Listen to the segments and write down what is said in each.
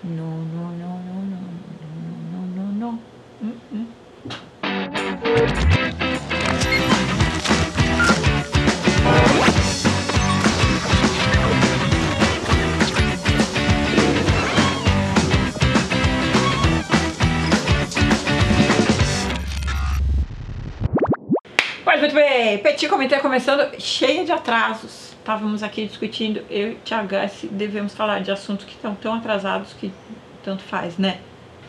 Não, não, não, não, não, não, não, não, não. Pois muito bem, Petit Comitê começando, cheia de atrasos. Estávamos aqui discutindo, eu e Thiago, se devemos falar de assuntos que estão tão atrasados que tanto faz, né?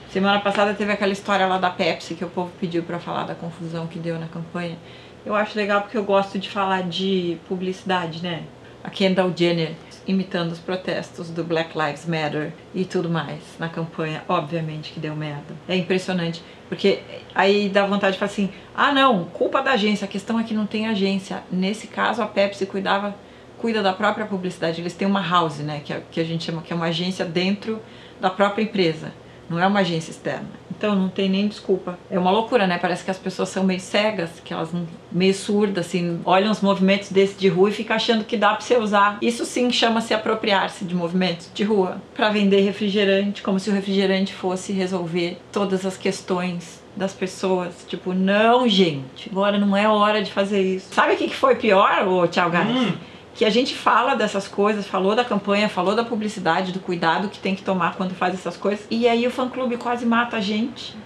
Semana passada teve aquela história lá da Pepsi que o povo pediu para falar da confusão que deu na campanha. Eu acho legal porque eu gosto de falar de publicidade, né? A Kendall Jenner imitando os protestos do Black Lives Matter e tudo mais na campanha, obviamente que deu merda. É impressionante, porque aí dá vontade de falar assim, ah não, culpa da agência, a questão é que não tem agência. Nesse caso a Pepsi cuida da própria publicidade, eles têm uma house, né, que a gente chama que é uma agência dentro da própria empresa. Não é uma agência externa. Então não tem nem desculpa. É uma loucura, né? Parece que as pessoas são meio cegas, que elas meio surdas, assim, olham os movimentos desse de rua e ficam achando que dá pra você usar. Isso sim chama-se apropriar-se de movimentos de rua pra vender refrigerante, como se o refrigerante fosse resolver todas as questões das pessoas. Tipo, não, gente, agora não é hora de fazer isso. Sabe o que foi pior, ô Thiago Gás? Que a gente fala dessas coisas, falou da campanha, falou da publicidade, do cuidado que tem que tomar quando faz essas coisas, e aí o fã-clube quase mata a gente.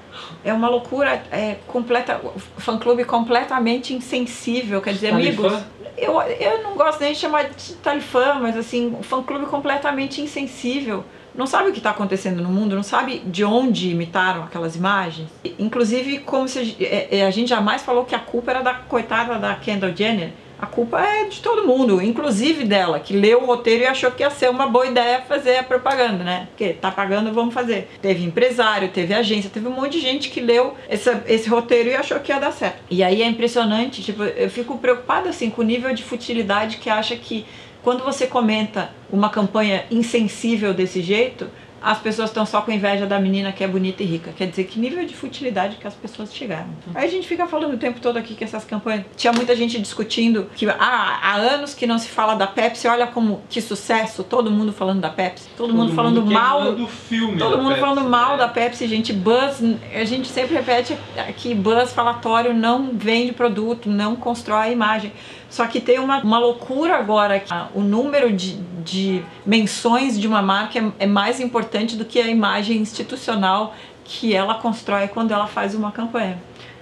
É uma loucura completa, o fã-clube completamente insensível, quer dizer, amigos, eu não gosto nem de chamar de talifã, mas assim, o fã-clube completamente insensível. Não sabe o que está acontecendo no mundo, não sabe de onde imitaram aquelas imagens. Inclusive, como se a gente jamais falou que a culpa era da coitada da Kendall Jenner. A culpa é de todo mundo, inclusive dela, que leu o roteiro e achou que ia ser uma boa ideia fazer a propaganda, né? Porque tá pagando, vamos fazer. Teve empresário, teve agência, teve um monte de gente que leu esse roteiro e achou que ia dar certo. E aí é impressionante, tipo, eu fico preocupada assim com o nível de futilidade que acha que quando você comenta uma campanha insensível desse jeito, as pessoas estão só com inveja da menina que é bonita e rica. Quer dizer, que nível de futilidade que as pessoas chegaram. Aí a gente fica falando o tempo todo aqui que essas campanhas... Tinha muita gente discutindo que há anos que não se fala da Pepsi, olha como que sucesso, todo mundo falando da Pepsi, todo mundo falando mal do filme, todo mundo falando mal da Pepsi, gente. Buzz, a gente sempre repete que buzz falatório não vende produto, não constrói a imagem. Só que tem uma loucura agora, o número de menções de uma marca é mais importante do que a imagem institucional que ela constrói quando ela faz uma campanha.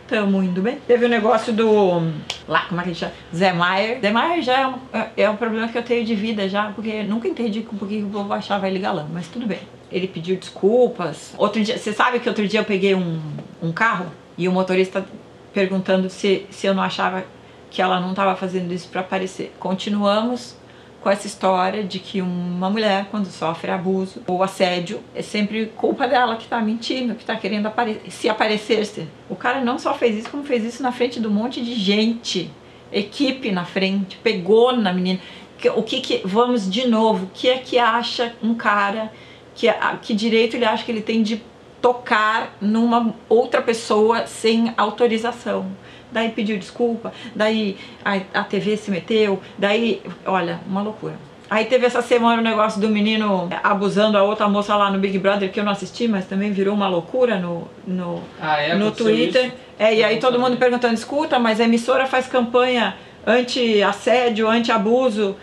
Tamo indo bem. Teve o negócio do... lá, como é que a gente chama? Zé Maier. Zé Maier já é um problema que eu tenho de vida já, porque nunca entendi por que o povo achava ele galã, mas tudo bem. Ele pediu desculpas. Outro dia, você sabe que outro dia eu peguei um carro e o motorista perguntando se eu não achava que ela não estava fazendo isso para aparecer. Continuamos com essa história de que uma mulher, quando sofre abuso ou assédio, é sempre culpa dela que tá mentindo, que tá querendo se aparecer-se. O cara não só fez isso, como fez isso na frente de um monte de gente, equipe na frente, pegou na menina. Vamos de novo, o que é que acha um cara, que direito ele acha que ele tem de tocar numa outra pessoa sem autorização? Daí pediu desculpa, daí a TV se meteu, daí, olha, uma loucura. Aí teve essa semana o negócio do menino abusando a outra moça lá no Big Brother, que eu não assisti, mas também virou uma loucura no Twitter. E aí todo mundo perguntando, escuta, mas a emissora faz campanha anti-assédio, anti-abuso,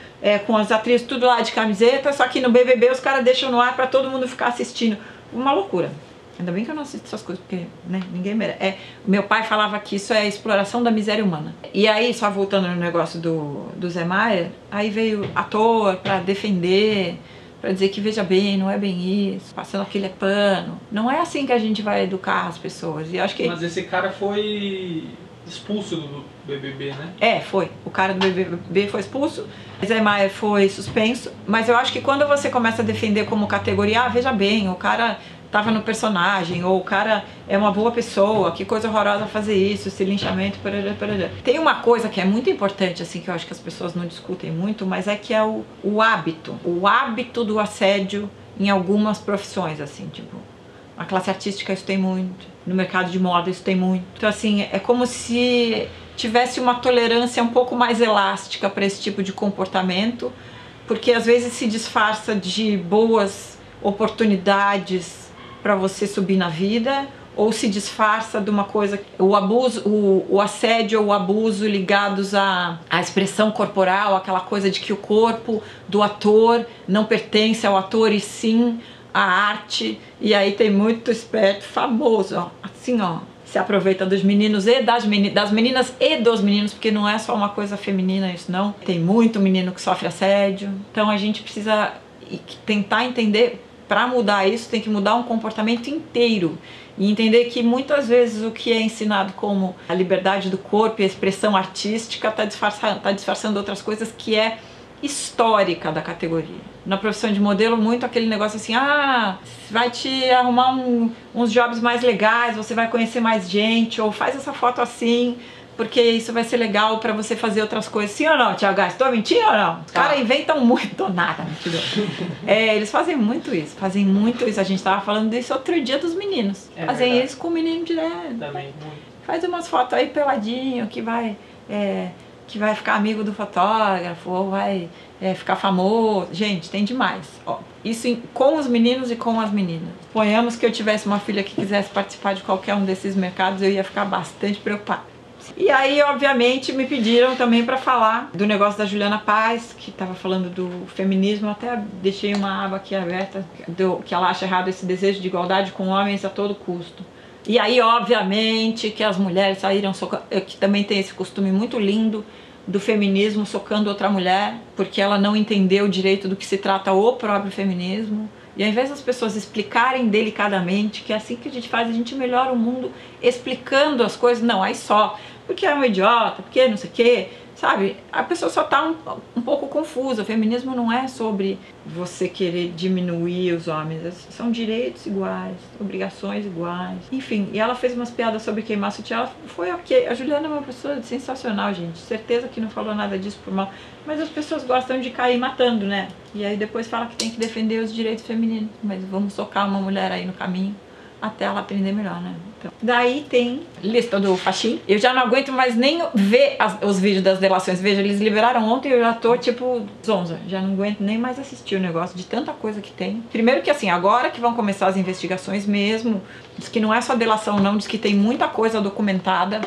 com as atrizes tudo lá de camiseta, só que no BBB os caras deixam no ar pra todo mundo ficar assistindo. Uma loucura. Ainda bem que eu não assisto essas coisas, porque né, ninguém merece. Meu pai falava que isso é a exploração da miséria humana. E aí, só voltando no negócio do Zé Maier, aí veio ator pra defender, pra dizer que veja bem, não é bem isso, passando aquele pano. Não é assim que a gente vai educar as pessoas. E acho que... Mas esse cara foi expulso do BBB, né? Foi. O cara do BBB foi expulso, Zé Maier foi suspenso. Mas eu acho que quando você começa a defender como categoria, veja bem, o cara tava no personagem, ou o cara é uma boa pessoa, que coisa horrorosa fazer isso, esse linchamento, parará, parará. Tem uma coisa que é muito importante, assim, que eu acho que as pessoas não discutem muito, mas é que é o hábito do assédio em algumas profissões, assim, tipo, na classe artística isso tem muito, no mercado de moda isso tem muito. Então, assim, é como se tivesse uma tolerância um pouco mais elástica para esse tipo de comportamento, porque às vezes se disfarça de boas oportunidades para você subir na vida, ou se disfarça de uma coisa, o abuso, o assédio ou o abuso ligados à expressão corporal, aquela coisa de que o corpo do ator não pertence ao ator e sim à arte. E aí tem muito esperto, famoso, ó, assim, ó, se aproveita dos meninos e das meninas e dos meninos, porque não é só uma coisa feminina isso não. Tem muito menino que sofre assédio, então a gente precisa tentar entender. Para mudar isso, tem que mudar um comportamento inteiro e entender que muitas vezes o que é ensinado como a liberdade do corpo e a expressão artística está disfarçando outras coisas que é histórica da categoria. Na profissão de modelo, muito aquele negócio assim, vai te arrumar uns jobs mais legais, você vai conhecer mais gente, ou faz essa foto assim, porque isso vai ser legal pra você fazer outras coisas. Sim ou não, Thiago Gás? Estou mentindo ou não? Os caras inventam muito, nada, mentira. Eles fazem muito isso, A gente tava falando disso outro dia dos meninos. Fazem isso com o menino direto. Também, muito. Faz umas fotos aí peladinho, que vai ficar amigo do fotógrafo, ou vai ficar famoso. Gente, tem demais. Ó, isso com os meninos e com as meninas. Suponhamos que eu tivesse uma filha que quisesse participar de qualquer um desses mercados, eu ia ficar bastante preocupada. E aí, obviamente, me pediram também para falar do negócio da Juliana Paz, que estava falando do feminismo. Até deixei uma aba aqui aberta, que ela acha errado esse desejo de igualdade com homens a todo custo. E aí, obviamente, que as mulheres saíram socando, que também tem esse costume muito lindo do feminismo socando outra mulher, porque ela não entendeu direito do que se trata o próprio feminismo. E ao invés das pessoas explicarem delicadamente, que é assim que a gente faz, a gente melhora o mundo explicando as coisas, não, aí só, porque é um idiota, porque não sei o quê, sabe? A pessoa só tá um pouco confusa. O feminismo não é sobre você querer diminuir os homens, são direitos iguais, obrigações iguais, enfim. E ela fez umas piadas sobre queimar sutiã, foi ok. A Juliana é uma pessoa sensacional, gente, certeza que não falou nada disso por mal, mas as pessoas gostam de cair matando, né? E aí depois fala que tem que defender os direitos femininos, mas vamos socar uma mulher aí no caminho até ela aprender melhor, né? Então, daí tem lista do faxim. Eu já não aguento mais nem ver os vídeos das delações. Veja, eles liberaram ontem e eu já tô tipo zonza. Já não aguento nem mais assistir o negócio de tanta coisa que tem. Primeiro que assim, agora que vão começar as investigações mesmo, diz que não é só delação não, diz que tem muita coisa documentada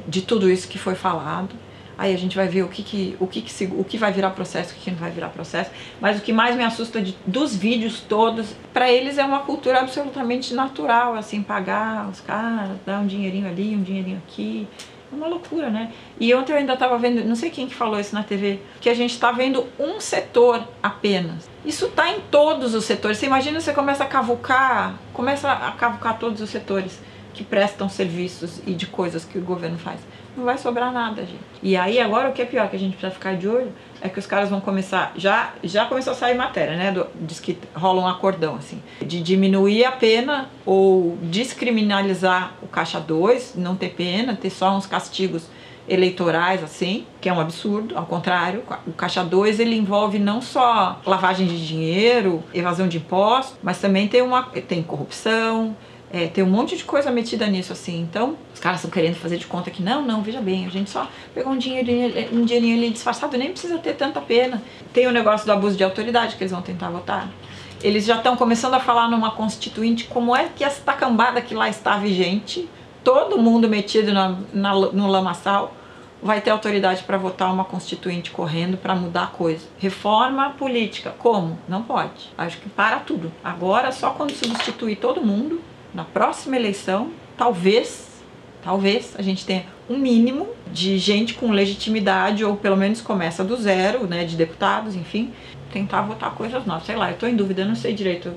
de tudo isso que foi falado. Aí a gente vai ver o que vai virar processo, o que não vai virar processo. Mas o que mais me assusta dos vídeos todos, pra eles é uma cultura absolutamente natural, assim, pagar os caras, dar um dinheirinho ali, um dinheirinho aqui. É uma loucura, né? E ontem eu ainda tava vendo, não sei quem que falou isso na TV, que a gente tá vendo um setor apenas. Isso tá em todos os setores. Você imagina, você começa a cavucar todos os setores que prestam serviços e de coisas que o governo faz. Não vai sobrar nada, gente. E aí agora o que é pior que a gente precisa ficar de olho é que os caras vão começar, já começou a sair matéria, né, diz que rola um acordão assim, de diminuir a pena ou descriminalizar o caixa 2, não ter pena, ter só uns castigos eleitorais assim, que é um absurdo. Ao contrário, o caixa 2 ele envolve não só lavagem de dinheiro, evasão de impostos, mas também tem corrupção, tem um monte de coisa metida nisso, assim. Então, os caras estão querendo fazer de conta que não, veja bem, a gente só pegou um dinheirinho ali disfarçado, nem precisa ter tanta pena. Tem o negócio do abuso de autoridade que eles vão tentar votar. Eles já estão começando a falar numa constituinte como é que essa cambada que lá está vigente, todo mundo metido no lamaçal, vai ter autoridade para votar uma constituinte correndo para mudar a coisa. Reforma política, como? Não pode. Acho que para tudo. Agora, só quando substituir todo mundo, na próxima eleição, talvez a gente tenha um mínimo de gente com legitimidade, ou pelo menos começa do zero, né, de deputados, enfim, tentar votar coisas novas. Sei lá, eu tô em dúvida, eu não sei direito.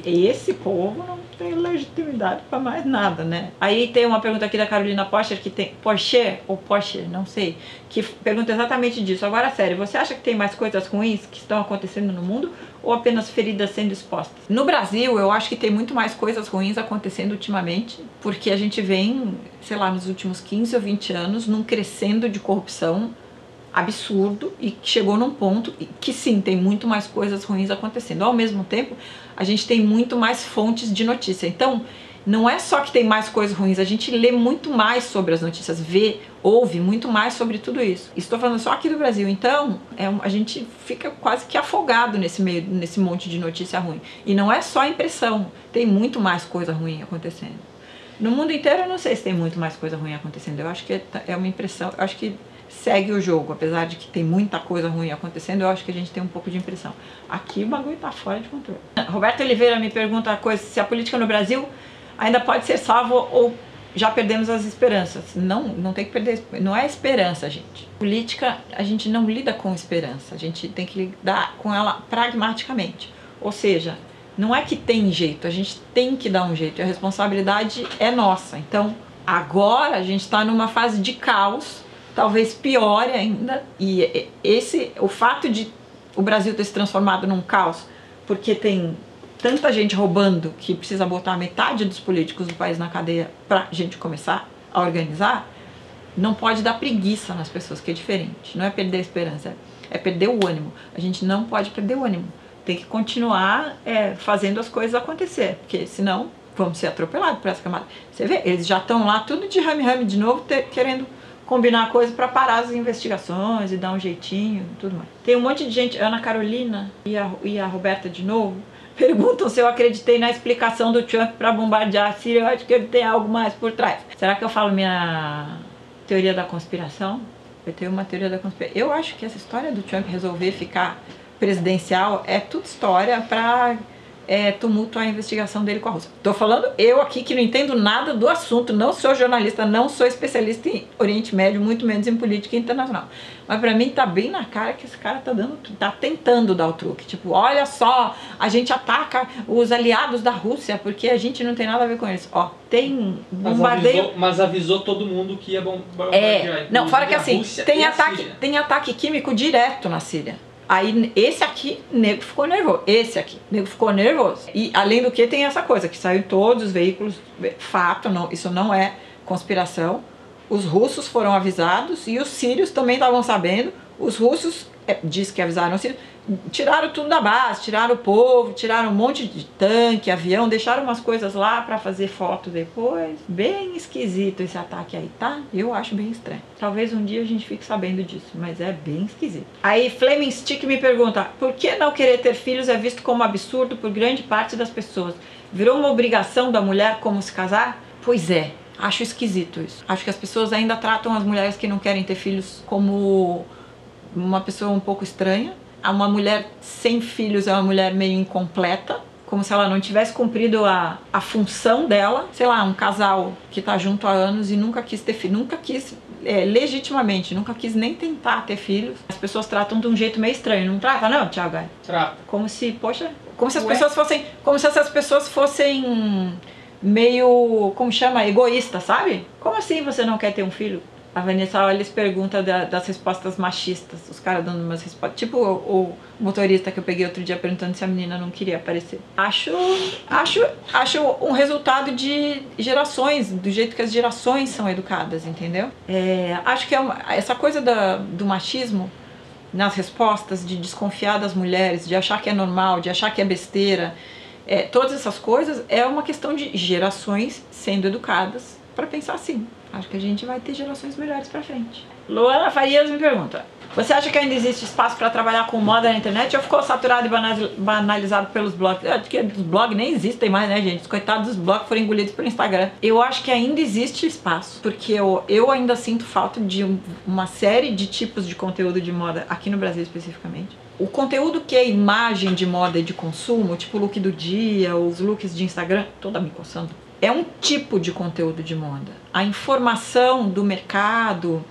Esse povo não tem legitimidade para mais nada, né? Aí tem uma pergunta aqui da Carolina Porsche, que tem Porsche, não sei, que pergunta exatamente disso. Agora, sério, você acha que tem mais coisas ruins que estão acontecendo no mundo ou apenas feridas sendo expostas? No Brasil, eu acho que tem muito mais coisas ruins acontecendo ultimamente, porque a gente vem, sei lá, nos últimos 15 ou 20 anos, num crescendo de corrupção absurdo e que chegou num ponto que sim, tem muito mais coisas ruins acontecendo. Ao mesmo tempo, a gente tem muito mais fontes de notícia. Então, não é só que tem mais coisas ruins, a gente lê muito mais sobre as notícias, ouve muito mais sobre tudo isso. Estou falando só aqui do Brasil, então a gente fica quase que afogado nesse monte de notícia ruim. E não é só a impressão, tem muito mais coisa ruim acontecendo. No mundo inteiro eu não sei se tem muito mais coisa ruim acontecendo, eu acho que é uma impressão, eu acho que segue o jogo, apesar de que tem muita coisa ruim acontecendo, eu acho que a gente tem um pouco de impressão. Aqui o bagulho tá fora de controle. Roberto Oliveira me pergunta a coisa, se a política no Brasil ainda pode ser salva ou já perdemos as esperanças. Não tem que perder, não é esperança, gente. Política, a gente não lida com esperança, a gente tem que lidar com ela pragmaticamente. Ou seja, não é que tem jeito, a gente tem que dar um jeito, e a responsabilidade é nossa. Então, agora a gente está numa fase de caos, talvez piore ainda, e o fato de o Brasil ter se transformado num caos, porque tem tanta gente roubando que precisa botar metade dos políticos do país na cadeia pra gente começar a organizar, não pode dar preguiça nas pessoas, que é diferente. Não é perder a esperança, é perder o ânimo. A gente não pode perder o ânimo. Tem que continuar fazendo as coisas acontecer, porque senão vamos ser atropelados por essa camada. Você vê, eles já estão lá tudo de rame-rame de novo, querendo combinar coisa para parar as investigações e dar um jeitinho e tudo mais. Tem um monte de gente, Ana Carolina e a Roberta de novo, perguntam se eu acreditei na explicação do Trump para bombardear a Síria. Eu acho que ele tem algo mais por trás. Será que eu falo minha teoria da conspiração? Eu tenho uma teoria da conspiração. Eu acho que essa história do Trump resolver ficar presidencial é tudo história para tumultuar a investigação dele com a Rússia. Tô falando eu aqui que não entendo nada do assunto, não sou jornalista, não sou especialista em Oriente Médio, muito menos em política internacional. Mas pra mim tá bem na cara que esse cara tá tentando dar o truque. Tipo, olha só, a gente ataca os aliados da Rússia porque a gente não tem nada a ver com eles. Ó, tem bombardeio... Mas avisou todo mundo que ia bombardear. Não, fora que assim, tem ataque químico direto na Síria. Aí esse aqui, nego ficou nervoso. Esse aqui, nego ficou nervoso. E além do que tem essa coisa, que saiu em todos os veículos, fato, não, isso não é conspiração. Os russos foram avisados e os sírios também estavam sabendo. Os russos, diz que avisaram os sírios, tiraram tudo da base, tiraram o povo, tiraram um monte de tanque, avião, deixaram umas coisas lá pra fazer foto depois. Bem esquisito esse ataque aí, tá? Eu acho bem estranho. Talvez um dia a gente fique sabendo disso, mas é bem esquisito. Aí Flaming Stick me pergunta, por que não querer ter filhos é visto como absurdo por grande parte das pessoas? Virou uma obrigação da mulher como se casar? Pois é, acho esquisito isso. Acho que as pessoas ainda tratam as mulheres que não querem ter filhos como uma pessoa um pouco estranha. Uma mulher sem filhos é uma mulher meio incompleta, como se ela não tivesse cumprido a função dela. Sei lá, um casal que tá junto há anos e nunca quis ter filho, nunca quis legitimamente, nunca quis nem tentar ter filhos. As pessoas tratam de um jeito meio estranho, não trata não, Thiago? Trata. Como se, poxa, como se as pessoas fossem, como se essas pessoas fossem meio, como chama, egoísta, sabe? Como assim você não quer ter um filho? A Vanessa Ollis pergunta das respostas machistas, os caras dando umas respostas, tipo o motorista que eu peguei outro dia perguntando se a menina não queria aparecer. Acho um resultado de gerações, do jeito que as gerações são educadas, entendeu? Acho que essa coisa do machismo nas respostas, de desconfiar das mulheres, de achar que é normal, de achar que é besteira, todas essas coisas é uma questão de gerações sendo educadas para pensar assim. Acho que a gente vai ter gerações melhores pra frente. Luana Farias me pergunta, você acha que ainda existe espaço para trabalhar com moda na internet ou ficou saturado e banalizado pelos blogs? Acho que os blogs nem existem mais, né, gente? Os coitados dos blogs foram engolidos pelo Instagram. Eu acho que ainda existe espaço, porque eu ainda sinto falta de uma série de tipos de conteúdo de moda, aqui no Brasil especificamente. O conteúdo que é imagem de moda e de consumo, tipo o look do dia, os looks de Instagram, toda me coçando, é um tipo de conteúdo de moda. A informação do mercado,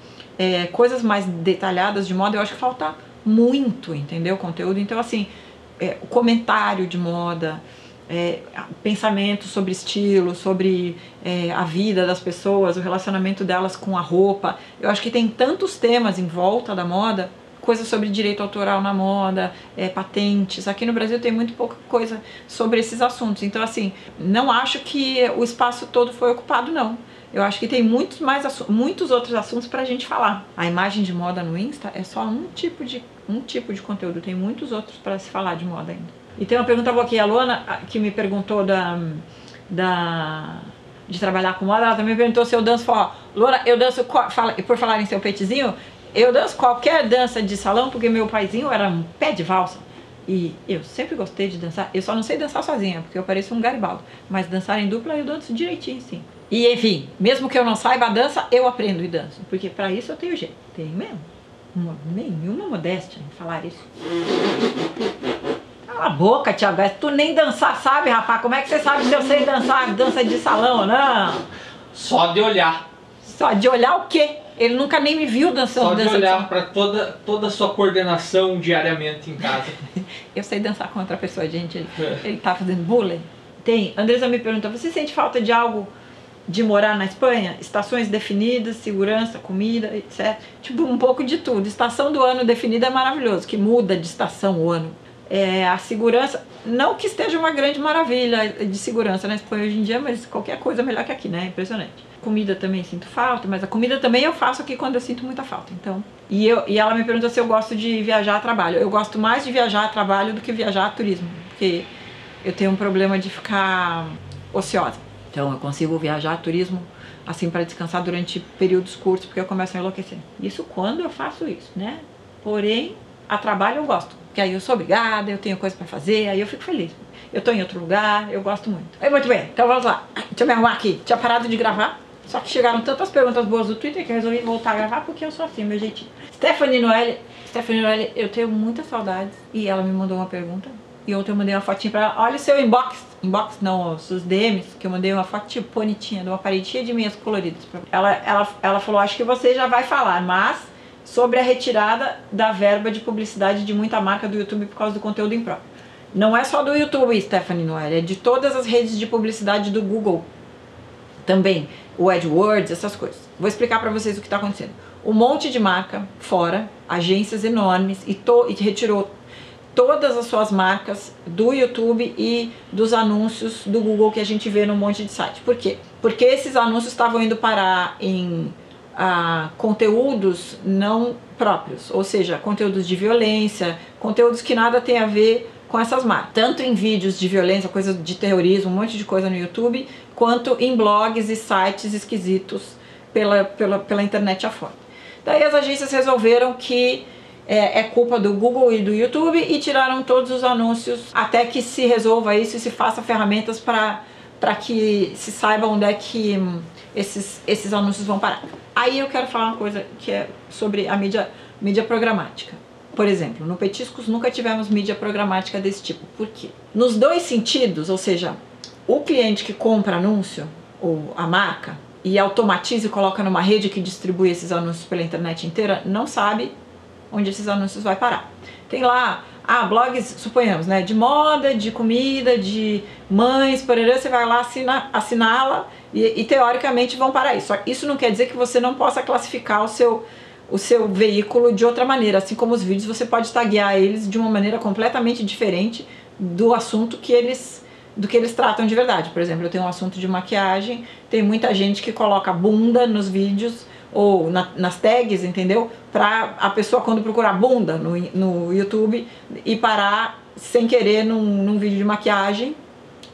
coisas mais detalhadas de moda, eu acho que falta muito, entendeu? Conteúdo. Então, assim, o comentário de moda, pensamento sobre estilo, sobre a vida das pessoas, o relacionamento delas com a roupa. Eu acho que tem tantos temas em volta da moda, coisas sobre direito autoral na moda, patentes. Aqui no Brasil tem muito pouca coisa sobre esses assuntos. Então, assim, não acho que o espaço todo foi ocupado, não. Eu acho que tem muitos outros assuntos pra gente falar. A imagem de moda no Insta é só um tipo de conteúdo. Tem muitos outros para se falar de moda ainda. E tem uma pergunta boa aqui, a Luana, que me perguntou de trabalhar com moda, ela também perguntou se eu danço forró. Luana, eu danço, por falar em seu petezinho, eu danço qualquer dança de salão, porque meu paizinho era um pé de valsa. E eu sempre gostei de dançar, eu só não sei dançar sozinha, porque eu pareço um Garibaldo. Mas dançar em dupla eu danço direitinho, sim. E enfim, mesmo que eu não saiba a dança, eu aprendo e danço. Porque pra isso eu tenho jeito. Tenho mesmo. Nenhuma modéstia em falar isso. Cala a boca, Thiago. Tu nem dançar sabe, rapaz. Como é que você sabe se eu sei dançar dança de salão ou não? Só de olhar. Só de olhar o quê? Ele nunca nem me viu dançando. Só de olhar para toda a sua coordenação diariamente em casa. Eu sei dançar com outra pessoa, gente. Ele tá fazendo bullying. Tem. Andresa me pergunta, você sente falta de algo de morar na Espanha? Estações definidas, segurança, comida, etc. Tipo, um pouco de tudo. Estação do ano definida é maravilhoso, que muda de estação o ano. A segurança, não que esteja uma grande maravilha de segurança na Espanha hoje em dia, mas qualquer coisa melhor que aqui, né? Impressionante. Comida também sinto falta, mas a comida também eu faço aqui quando eu sinto muita falta, então. E ela me pergunta se eu gosto de viajar a trabalho. Eu gosto mais de viajar a trabalho do que viajar a turismo, porque eu tenho um problema de ficar ociosa. Então eu consigo viajar a turismo assim para descansar durante períodos curtos, porque eu começo a enlouquecer. Isso quando eu faço isso, né? Porém, a trabalho eu gosto, porque aí eu sou obrigada, eu tenho coisa para fazer, aí eu fico feliz. Eu tô em outro lugar, eu gosto muito. Muito bem, então vamos lá. Deixa eu me arrumar aqui. Tinha parado de gravar, só que chegaram tantas perguntas boas do Twitter que eu resolvi voltar a gravar porque eu sou assim, meu jeitinho. Stephanie Noelle, eu tenho muitas saudades e ela me mandou uma pergunta. E ontem eu mandei uma fotinha pra ela. Olha o seu inbox não, os seus DMs, que eu mandei uma foto tipo bonitinha, de uma parede cheia de meias coloridas. Ela falou, acho que você já vai falar, mas sobre a retirada da verba de publicidade de muita marca do YouTube por causa do conteúdo impróprio. Não é só do YouTube, Stephanie Noelle, é de todas as redes de publicidade do Google também, o AdWords, essas coisas. Vou explicar pra vocês o que está acontecendo. Um monte de marca fora, agências enormes, e retirou todas as suas marcas do YouTube e dos anúncios do Google que a gente vê num monte de site. Por quê? Porque esses anúncios estavam indo parar em conteúdos não próprios, ou seja, conteúdos de violência, conteúdos que nada tem a ver com essas marcas, tanto em vídeos de violência, coisa de terrorismo, um monte de coisa no YouTube, quanto em blogs e sites esquisitos pela internet afora. Daí as agências resolveram que é culpa do Google e do YouTube e tiraram todos os anúncios até que se resolva isso e se faça ferramentas para que se saiba onde é que esses anúncios vão parar. Aí eu quero falar uma coisa que é sobre a mídia programática. Por exemplo, no Petiscos nunca tivemos mídia programática desse tipo. Por quê? Nos dois sentidos, ou seja, o cliente que compra anúncio, ou a marca, e automatiza e coloca numa rede que distribui esses anúncios pela internet inteira, não sabe onde esses anúncios vai parar. Tem lá, blogs, suponhamos, né, de moda, de comida, de mães, você vai lá assiná-la e teoricamente vão parar isso. Isso não quer dizer que você não possa classificar o seu veículo de outra maneira, assim como os vídeos você pode taguear eles de uma maneira completamente diferente do assunto do que eles tratam de verdade. Por exemplo, eu tenho um assunto de maquiagem, tem muita gente que coloca bunda nos vídeos ou nas tags, entendeu? Pra a pessoa quando procurar bunda no YouTube e parar sem querer num vídeo de maquiagem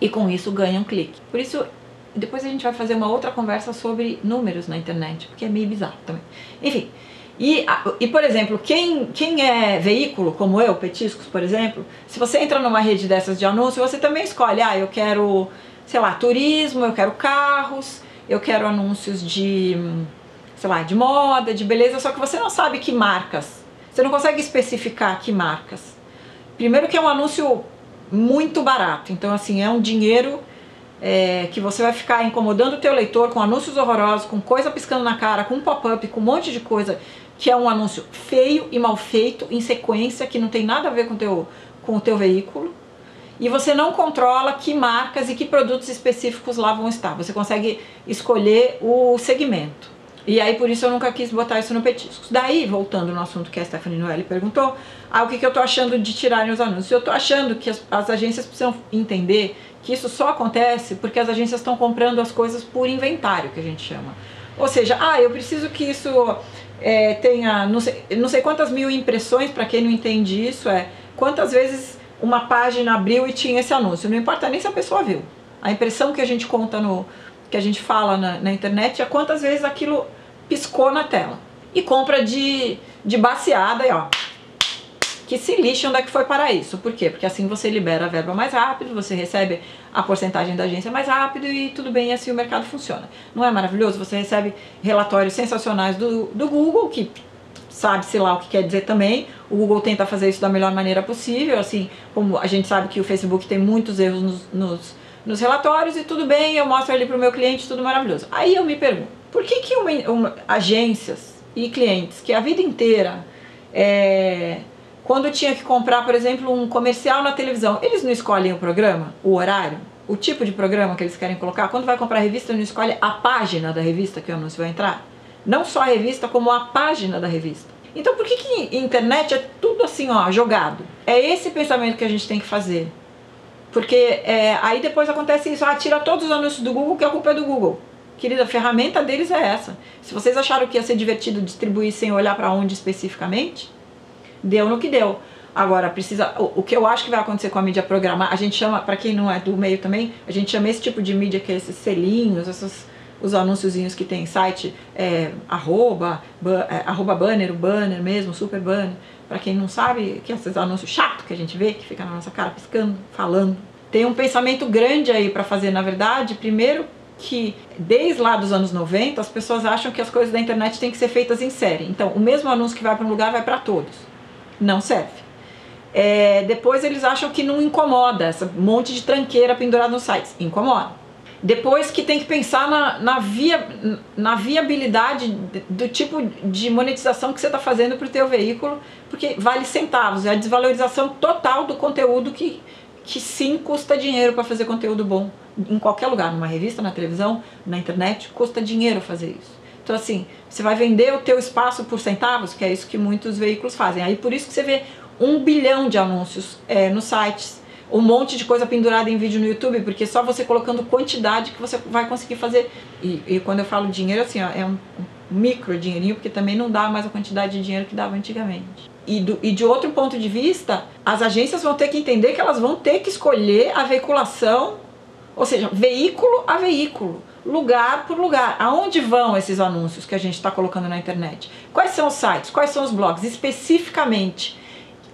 e com isso ganha um clique. Por isso, depois a gente vai fazer uma outra conversa sobre números na internet, porque é meio bizarro também. Enfim, e por exemplo, quem é veículo, como eu, Petiscos, por exemplo, se você entra numa rede dessas de anúncio, você também escolhe, eu quero, sei lá, turismo, eu quero carros, eu quero anúncios de, sei lá, de moda, de beleza, só que você não sabe que marcas, você não consegue especificar que marcas. Primeiro que é um anúncio muito barato, então assim, é um dinheiro que você vai ficar incomodando o teu leitor com anúncios horrorosos, com coisa piscando na cara, com pop-up, com um monte de coisa, que é um anúncio feio e mal feito, em sequência, que não tem nada a ver com o teu veículo, e você não controla que marcas e que produtos específicos lá vão estar. Você consegue escolher o segmento. E aí por isso eu nunca quis botar isso no Petiscos. Daí, voltando no assunto que a Stephanie Noelle perguntou, o que eu tô achando de tirarem os anúncios? Eu tô achando que as agências precisam entender que isso só acontece porque as agências estão comprando as coisas por inventário, que a gente chama. Ou seja, eu preciso que isso tenha não sei quantas mil impressões. Para quem não entende isso, quantas vezes uma página abriu e tinha esse anúncio. Não importa nem se a pessoa viu. A impressão que a gente conta que a gente fala na internet é quantas vezes aquilo piscou na tela. E compra de baseada e ó, que se lixe onde é que foi para isso. Por quê? Porque assim você libera a verba mais rápido, você recebe a porcentagem da agência mais rápido e tudo bem, assim o mercado funciona. Não é maravilhoso? Você recebe relatórios sensacionais do Google, que sabe-se lá o que quer dizer também. O Google tenta fazer isso da melhor maneira possível, assim como a gente sabe que o Facebook tem muitos erros nos relatórios e tudo bem, eu mostro ali para o meu cliente, tudo maravilhoso. Aí eu me pergunto, por que agências e clientes que a vida inteira, quando tinha que comprar, por exemplo, um comercial na televisão, eles não escolhem o programa, o horário, o tipo de programa que eles querem colocar? Quando vai comprar revista, não escolhe a página da revista que o anúncio vai entrar? Não só a revista, como a página da revista. Então por que internet é tudo assim, ó, jogado? É esse pensamento que a gente tem que fazer. Porque aí depois acontece isso, tira todos os anúncios do Google, que a culpa é do Google. Querida, a ferramenta deles é essa. Se vocês acharam que ia ser divertido distribuir sem olhar para onde especificamente, deu no que deu. Agora, o que eu acho que vai acontecer com a mídia programada, a gente chama, para quem não é do meio também, a gente chama esse tipo de mídia, que é esses selinhos, os anúnciozinhos que tem site, arroba banner, o banner mesmo, super banner. Para quem não sabe, que é esses anúncios chatos que a gente vê, que fica na nossa cara piscando, falando. Tem um pensamento grande aí para fazer, na verdade. Primeiro que desde lá dos anos 90 as pessoas acham que as coisas da internet têm que ser feitas em série. Então o mesmo anúncio que vai para um lugar vai para todos. Não serve. Depois eles acham que não incomoda, esse monte de tranqueira pendurada nos sites. Incomoda. Depois que tem que pensar na viabilidade do tipo de monetização que você está fazendo para o teu veículo, porque vale centavos, é a desvalorização total do conteúdo que sim custa dinheiro para fazer conteúdo bom. Em qualquer lugar, numa revista, na televisão, na internet, custa dinheiro fazer isso. Então assim, você vai vender o teu espaço por centavos, que é isso que muitos veículos fazem. Aí por isso que você vê 1 bilhão de anúncios nos sites, um monte de coisa pendurada em vídeo no YouTube, porque só você colocando quantidade que você vai conseguir fazer. E quando eu falo dinheiro, assim, ó, é um micro dinheirinho, porque também não dá mais a quantidade de dinheiro que dava antigamente. E de outro ponto de vista, as agências vão ter que entender que elas vão ter que escolher a veiculação, ou seja, veículo a veículo, lugar por lugar. Aonde vão esses anúncios que a gente está colocando na internet? Quais são os sites? Quais são os blogs? Especificamente,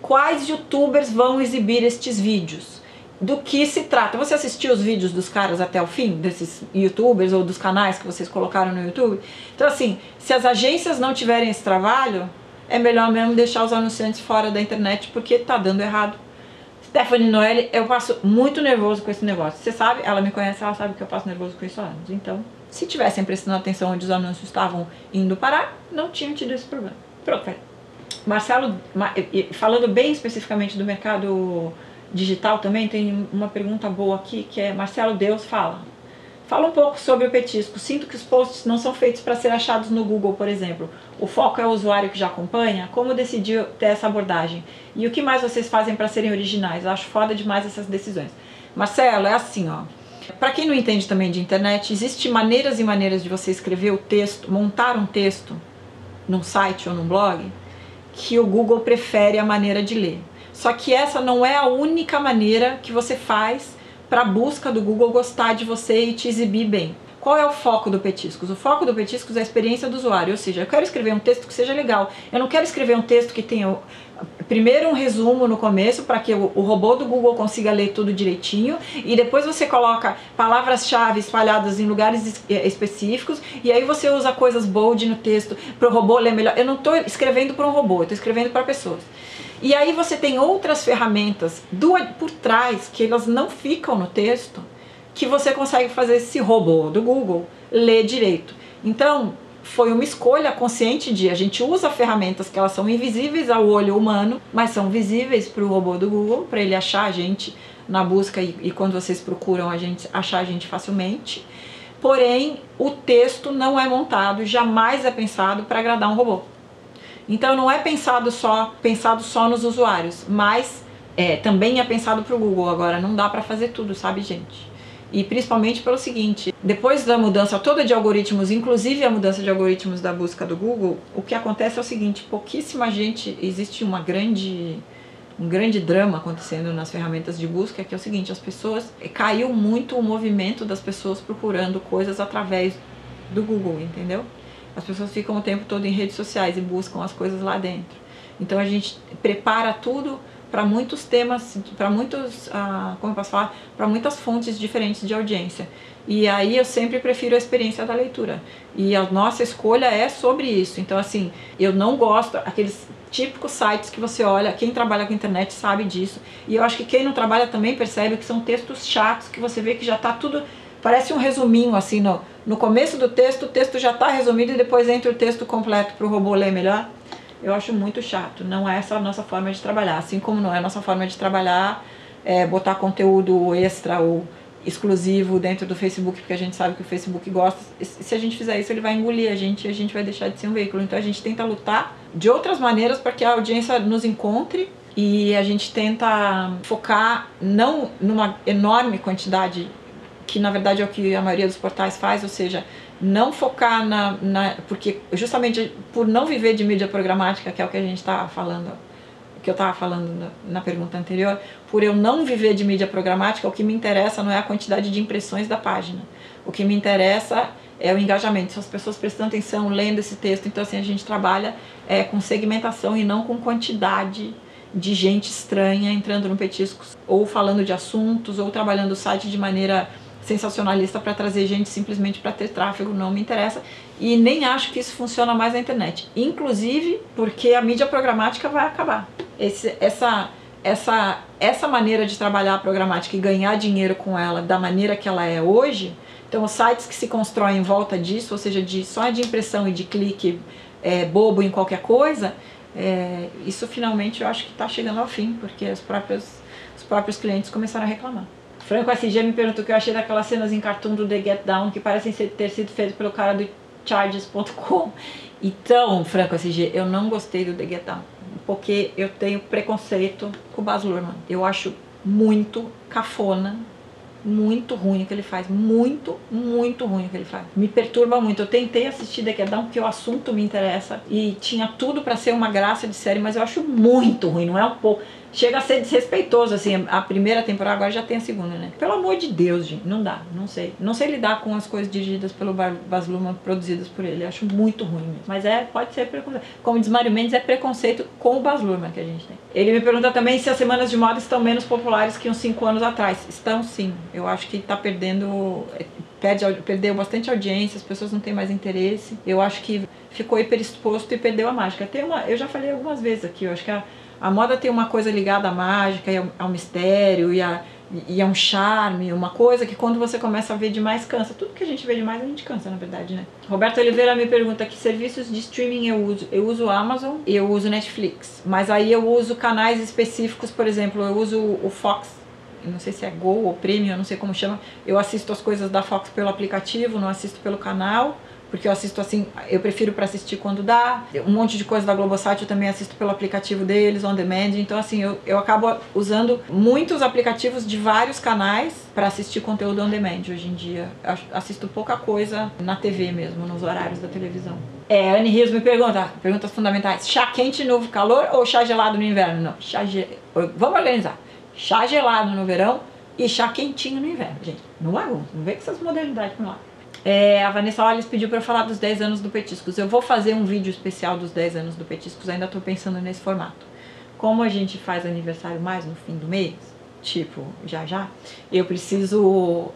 quais youtubers vão exibir estes vídeos? Do que se trata? Você assistiu os vídeos dos caras até o fim? Desses youtubers ou dos canais que vocês colocaram no YouTube? Então assim, se as agências não tiverem esse trabalho, é melhor mesmo deixar os anunciantes fora da internet, porque tá dando errado. Stephanie Noelle, eu passo muito nervoso com esse negócio. Você sabe, ela me conhece, ela sabe que eu passo nervoso com isso há anos. Então, se tivessem prestando atenção onde os anúncios estavam indo parar, não tinham tido esse problema. Pronto, vai. Marcelo, falando bem especificamente do mercado digital também, tem uma pergunta boa aqui, que é Marcelo Deus fala um pouco sobre o petisco. Sinto que os posts não são feitos para ser achados no Google, por exemplo. O foco é o usuário que já acompanha. Como decidiu ter essa abordagem? E o que mais vocês fazem para serem originais? Eu acho foda demais essas decisões. Marcelo, é assim, ó. Para quem não entende também de internet, existem maneiras e maneiras de você escrever o texto, montar um texto num site ou num blog, que o Google prefere a maneira de ler. Só que essa não é a única maneira que você faz para a busca do Google gostar de você e te exibir bem. Qual é o foco do Petiscos? O foco do Petiscos é a experiência do usuário, ou seja, eu quero escrever um texto que seja legal. Eu não quero escrever um texto que tenha primeiro um resumo no começo para que o robô do Google consiga ler tudo direitinho, e depois você coloca palavras-chave espalhadas em lugares específicos, e aí você usa coisas bold no texto para o robô ler melhor. Eu não estou escrevendo para um robô, eu estou escrevendo para pessoas. E aí você tem outras ferramentas por trás, que elas não ficam no texto, que você consegue fazer esse robô do Google ler direito. Então, foi uma escolha consciente de a gente usa ferramentas que elas são invisíveis ao olho humano, mas são visíveis para o robô do Google, para ele achar a gente na busca e quando vocês procuram achar a gente facilmente. Porém, o texto não é montado, jamais é pensado para agradar um robô. Então não é pensado só nos usuários, mas também é pensado para o Google. Agora não dá para fazer tudo, sabe, gente? E principalmente pelo seguinte, depois da mudança toda de algoritmos, inclusive a mudança de algoritmos da busca do Google, o que acontece é o seguinte, pouquíssima gente, existe uma grande um grande drama acontecendo nas ferramentas de busca, que é o seguinte, as pessoas, caiu muito o movimento das pessoas procurando coisas através do Google, entendeu? As pessoas ficam o tempo todo em redes sociais e buscam as coisas lá dentro. Então a gente prepara tudo para muitos temas, para muitos, como eu posso falar, para muitas fontes diferentes de audiência. E aí eu sempre prefiro a experiência da leitura. E a nossa escolha é sobre isso. Então assim, eu não gosto aqueles típicos sites que você olha, quem trabalha com internet sabe disso. E eu acho que quem não trabalha também percebe que são textos chatos, que você vê que já está tudo, parece um resuminho assim, no começo do texto, o texto já está resumido e depois entra o texto completo para o robô ler melhor. Eu acho muito chato, não é essa a nossa forma de trabalhar, assim como não é a nossa forma de trabalhar, botar conteúdo extra ou exclusivo dentro do Facebook, porque a gente sabe que o Facebook gosta. Se a gente fizer isso, ele vai engolir a gente e a gente vai deixar de ser um veículo. Então a gente tenta lutar de outras maneiras para que a audiência nos encontre e a gente tenta focar não numa enorme quantidade, que na verdade é o que a maioria dos portais faz, ou seja, não focar porque justamente por não viver de mídia programática, que é o que a gente estava falando, que eu estava falando na pergunta anterior, por eu não viver de mídia programática, o que me interessa não é a quantidade de impressões da página. O que me interessa é o engajamento, são as pessoas prestando atenção, lendo esse texto. Então assim, a gente trabalha com segmentação e não com quantidade de gente estranha entrando no Petiscos, ou falando de assuntos, ou trabalhando o site de maneira sensacionalista para trazer gente simplesmente para ter tráfego. Não me interessa e nem acho que isso funciona mais na internet, inclusive porque a mídia programática vai acabar. Essa maneira de trabalhar a programática e ganhar dinheiro com ela da maneira que ela é hoje, então os sites que se constroem em volta disso, ou seja, só de impressão e de clique bobo em qualquer coisa, isso finalmente eu acho que está chegando ao fim, porque os próprios clientes começaram a reclamar. Franco SG me perguntou o que eu achei daquelas cenas em cartoon do The Get Down que parecem ter sido feitas pelo cara do Charges.com. Então, Franco SG, eu não gostei do The Get Down, porque eu tenho preconceito com o Baz Luhrmann. Eu acho muito cafona, muito ruim o que ele faz, muito ruim o que ele faz. Me perturba muito. Eu tentei assistir The Get Down porque o assunto me interessa e tinha tudo pra ser uma graça de série, mas eu acho muito ruim, não é um pouco. Chega a ser desrespeitoso, assim, a primeira temporada, agora já tem a segunda, né? Pelo amor de Deus, gente, não dá, não sei. Não sei lidar com as coisas dirigidas pelo Baz Luhrmann, produzidas por ele, eu acho muito ruim mesmo. Mas pode ser preconceito. Como diz Mário Mendes, é preconceito com o Baz Luhrmann que a gente tem. Ele me pergunta também se as semanas de moda estão menos populares que uns 5 anos atrás. Estão sim, eu acho que tá perdeu bastante audiência, as pessoas não têm mais interesse. Eu acho que ficou hiperexposto e perdeu a mágica. Eu já falei algumas vezes aqui, eu acho que a moda tem uma coisa ligada à mágica e ao mistério e a um charme, uma coisa que quando você começa a ver demais cansa. Tudo que a gente vê demais a gente cansa, na verdade, né? Roberto Oliveira me pergunta que serviços de streaming eu uso. Eu uso Amazon e eu uso Netflix. Mas aí eu uso canais específicos, por exemplo, eu uso o Fox, não sei se é Go ou Premium, eu não sei como chama. Eu assisto as coisas da Fox pelo aplicativo, não assisto pelo canal. Porque eu assisto assim, eu prefiro para assistir quando dá. Um monte de coisa da Globosat eu também assisto pelo aplicativo deles, on demand. Então assim, eu acabo usando muitos aplicativos de vários canais para assistir conteúdo on demand hoje em dia. Eu assisto pouca coisa na TV mesmo, nos horários da televisão. Anne Rios me pergunta, perguntas fundamentais. Chá quente no calor ou chá gelado no inverno? Não, vamos organizar. Chá gelado no verão e chá quentinho no inverno, gente. Não bagunça, não vem com essas modernidades pra lá. A Vanessa Olles pediu para eu falar dos 10 anos do Petiscos. Eu vou fazer um vídeo especial dos 10 anos do Petiscos, ainda estou pensando nesse formato. Como a gente faz aniversário mais no fim do mês, tipo, já, eu preciso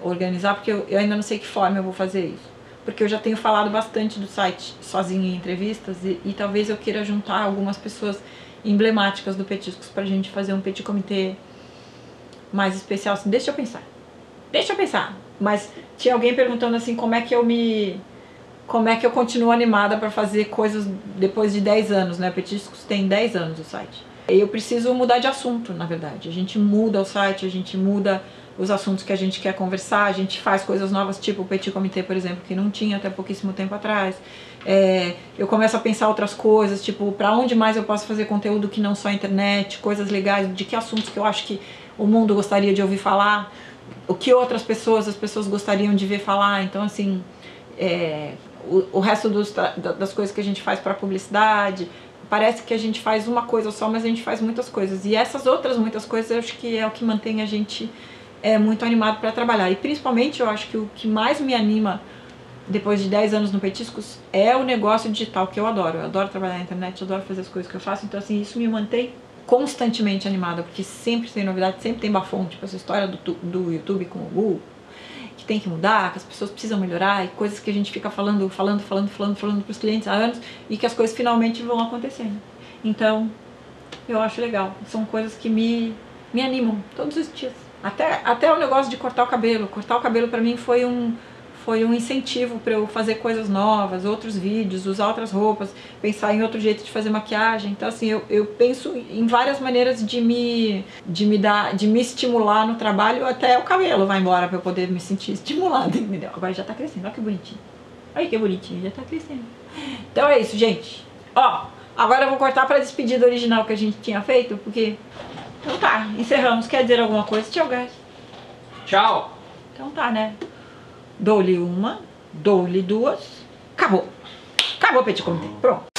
organizar, porque eu ainda não sei que forma eu vou fazer isso. Porque eu já tenho falado bastante do site sozinho em entrevistas e talvez eu queira juntar algumas pessoas emblemáticas do Petiscos pra gente fazer um petit comitê mais especial. Assim, deixa eu pensar. Mas tinha alguém perguntando assim, como é que eu continuo animada para fazer coisas depois de 10 anos, né? Petiscos tem 10 anos o site. Eu preciso mudar de assunto, na verdade. A gente muda o site, a gente muda os assuntos que a gente quer conversar, a gente faz coisas novas, tipo o Petit Comitê, por exemplo, que não tinha até pouquíssimo tempo atrás. Eu começo a pensar outras coisas, tipo, para onde mais eu posso fazer conteúdo que não só a internet, coisas legais, de que assuntos que eu acho que o mundo gostaria de ouvir falar, o que as pessoas gostariam de ver falar. Então assim, o resto das coisas que a gente faz para publicidade, parece que a gente faz uma coisa só, mas a gente faz muitas coisas. E essas outras muitas coisas eu acho que é o que mantém a gente muito animado para trabalhar. E principalmente eu acho que o que mais me anima depois de 10 anos no Petiscos é o negócio digital, que eu adoro. Eu adoro trabalhar na internet, eu adoro fazer as coisas que eu faço. Então assim, isso me mantém constantemente animada, porque sempre tem novidade, sempre tem bafão, tipo essa história do YouTube com o Google, que tem que mudar, que as pessoas precisam melhorar, e coisas que a gente fica falando para os clientes há anos, e que as coisas finalmente vão acontecendo. Então, eu acho legal. São coisas que me animam todos os dias. Até o negócio de cortar o cabelo. Cortar o cabelo pra mim foi um incentivo para eu fazer coisas novas, outros vídeos, usar outras roupas, pensar em outro jeito de fazer maquiagem. Então assim, eu penso em várias maneiras de me estimular no trabalho, até o cabelo vai embora para eu poder me sentir estimulada, entendeu? Agora já tá crescendo, olha que bonitinho. Olha que bonitinho, já tá crescendo. Então é isso, gente. Ó, agora eu vou cortar pra despedida original que a gente tinha feito, porque... Então tá, encerramos. Quer dizer alguma coisa? Tchau, guys. Tchau. Então tá, né? Dou-lhe uma, dou-lhe duas, acabou. Acabou o petit comité. Pronto.